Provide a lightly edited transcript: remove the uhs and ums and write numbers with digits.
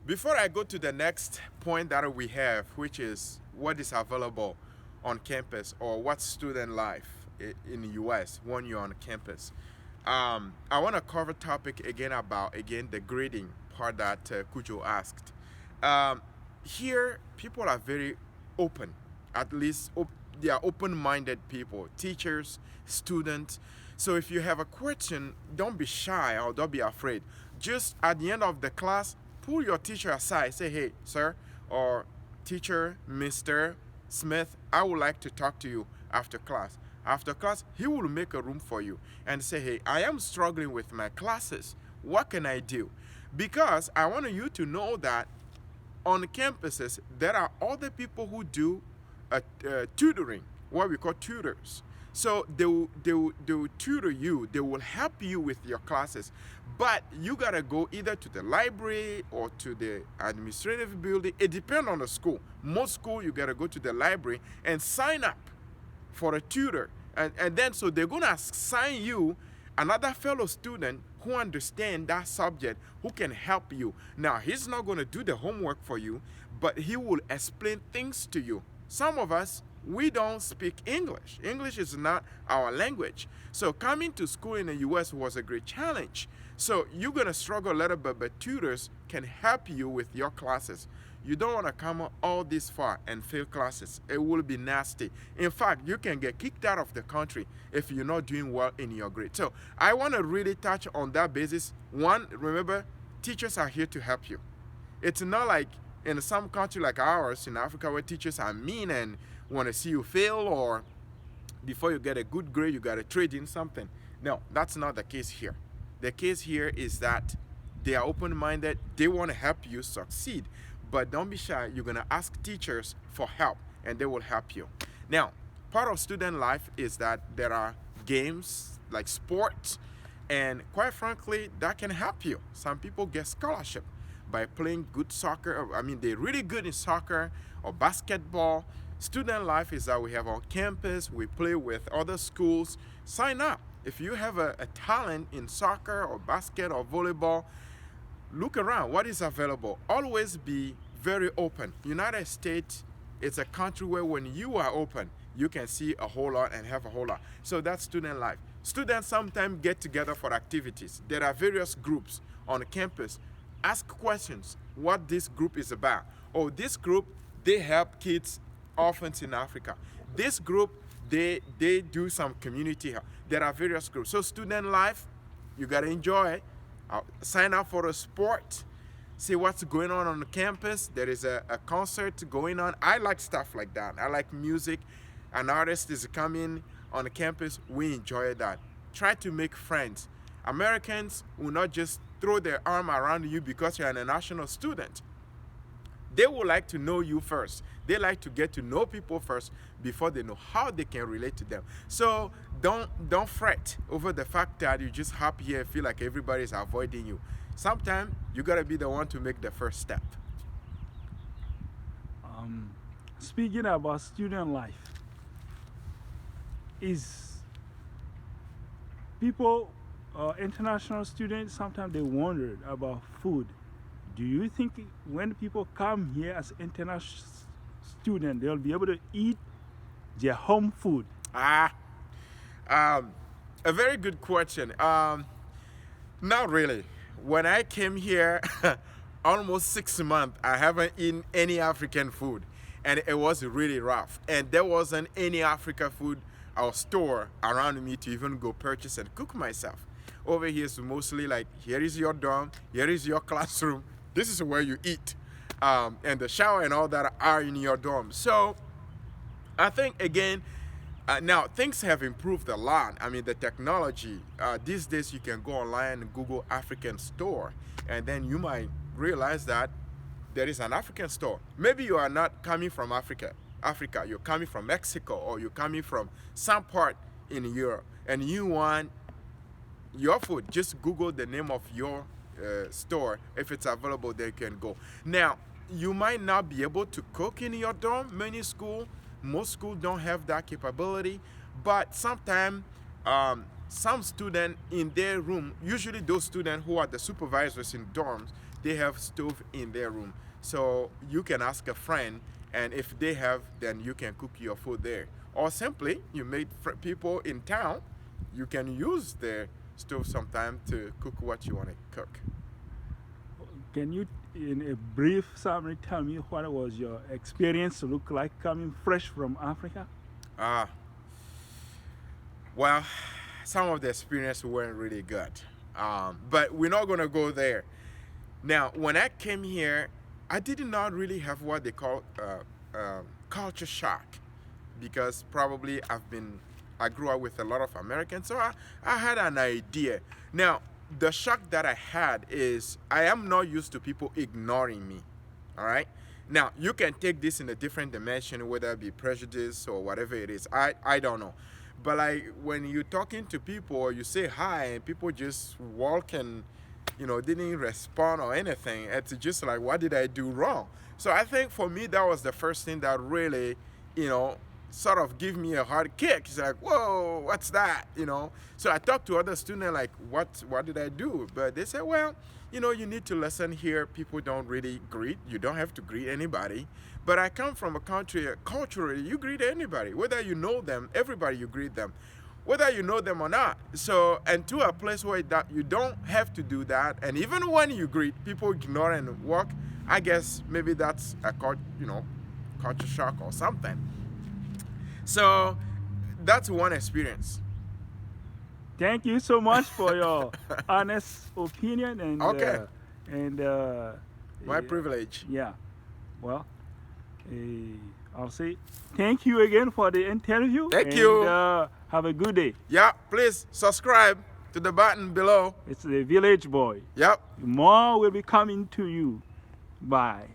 Before I go to the next point that we have, which is what is available on campus or what student life in the US when you're on campus, I want to cover topic again about again the grading part that Kujo asked. Um, Here, people are very open. At least they are open-minded people, teachers, students. So if you have a question, don't be shy or don't be afraid. Just at the end of the class, pull your teacher aside. Say, hey, sir, or teacher, Mr. Smith, I would like to talk to you after class. After class, he will make a room for you and say, hey, I am struggling with my classes. What can I do? Because I want you to know that on campuses, there are other people who do tutoring, what we call tutors. So they will tutor you, they will help you with your classes. But you gotta go either to the library or to the administrative building. It depends on the school. Most school, you gotta go to the library and sign up for a tutor. And then so they're gonna assign you another fellow student who understand that subject, who can help you. Now, he's not going to do the homework for you, but he will explain things to you. Some of us, we don't speak English. English is not our language. So coming to school in the US was a great challenge. So you're going to struggle a little bit, but tutors can help you with your classes. You don't want to come all this far and fail classes. It will be nasty. In fact, you can get kicked out of the country if you're not doing well in your grade. So I want to really touch on that basis. One, remember, teachers are here to help you. It's not like in some country like ours in Africa where teachers are mean and want to see you fail, or before you get a good grade, you got to trade in something. No, that's not the case here. The case here is that they are open-minded. They want to help you succeed. But don't be shy. You're going to ask teachers for help, and they will help you. Now, part of student life is that there are games like sports, and quite frankly, that can help you. Some people get scholarship by playing good soccer. I mean, they're really good in soccer or basketball. Student life is that we have on campus, we play with other schools. Sign up. If you have a talent in soccer or basket or volleyball, look around. What is available? Always be very open. United States is a country where when you are open, you can see a whole lot and have a whole lot. So that's student life. Students sometimes get together for activities. There are various groups on campus. Ask questions what this group is about. Oh, this group, they help kids, orphans in Africa. This group, they do some community help. There are various groups. So student life, you got to enjoy it. Sign up for a sport. See what's going on the campus. There is a concert going on. I like stuff like that. I like music. An artist is coming on the campus. We enjoy that. Try to make friends. Americans will not just throw their arm around you because you're an international student. They would like to know you first. They like to get to know people first before they know how they can relate to them. So don't fret over the fact that you just hop here and feel like everybody's avoiding you. Sometimes you gotta be the one to make the first step. Um, Speaking about student life, is people, international students, sometimes they wonder about food. Do you think when people come here as international students, they'll be able to eat their home food? Ah, um, a very good question. Not really. When I came here, almost 6 months, I haven't eaten any African food, and it was really rough. And there wasn't any African food or store around me to even go purchase and cook myself. Over here is mostly like, here is your dorm, here is your classroom, this is where you eat, and the shower and all that are in your dorm. So I think again, now things have improved a lot. I mean, the technology these days, you can go online and Google African store, and then you might realize that there is an African store. Maybe you are not coming from Africa, you're coming from Mexico, or you're coming from some part in Europe, and you want your food. Just Google the name of your store. If it's available, there you can go. Now, you might not be able to cook in your dorm. Most schools don't have that capability, but sometimes some student in their room, usually those students who are the supervisors in dorms, they have stove in their room. So you can ask a friend, and if they have, then you can cook your food there. Or simply, you meet people in town, you can use their stove sometime to cook what you want to cook. Can you, in a brief summary, tell me what was your experience look like coming fresh from Africa? Well, some of the experience weren't really good, but we're not going to go there. Now, when I came here, I did not really have what they call culture shock, because probably I grew up with a lot of Americans, so I had an idea. Now, the shock that I had is I am not used to people ignoring me, all right? Now, you can take this in a different dimension, whether it be prejudice or whatever it is. I don't know. But like when you're talking to people or you say hi and people just walk and, didn't respond or anything, it's just like, what did I do wrong? So I think for me, that was the first thing that really, sort of give me a hard kick. It's like, whoa, what's that? So I talked to other students like, what did I do? But they said, well, you need to listen here. People don't really greet. You don't have to greet anybody. But I come from a country, culturally, you greet anybody. Whether you know them, everybody you greet them. Whether you know them or not. So, and to a place where that you don't have to do that. And even when you greet, people ignore and walk. I guess maybe that's a culture shock or something. So that's one experience. Thank you so much for your honest opinion and Okay. My uh, privilege. Yeah. Well, I'll say thank you again for the interview. Thank you. Have a good day. Yeah, please subscribe to the button below. It's the Village Boy. Yep. More will be coming to you. Bye.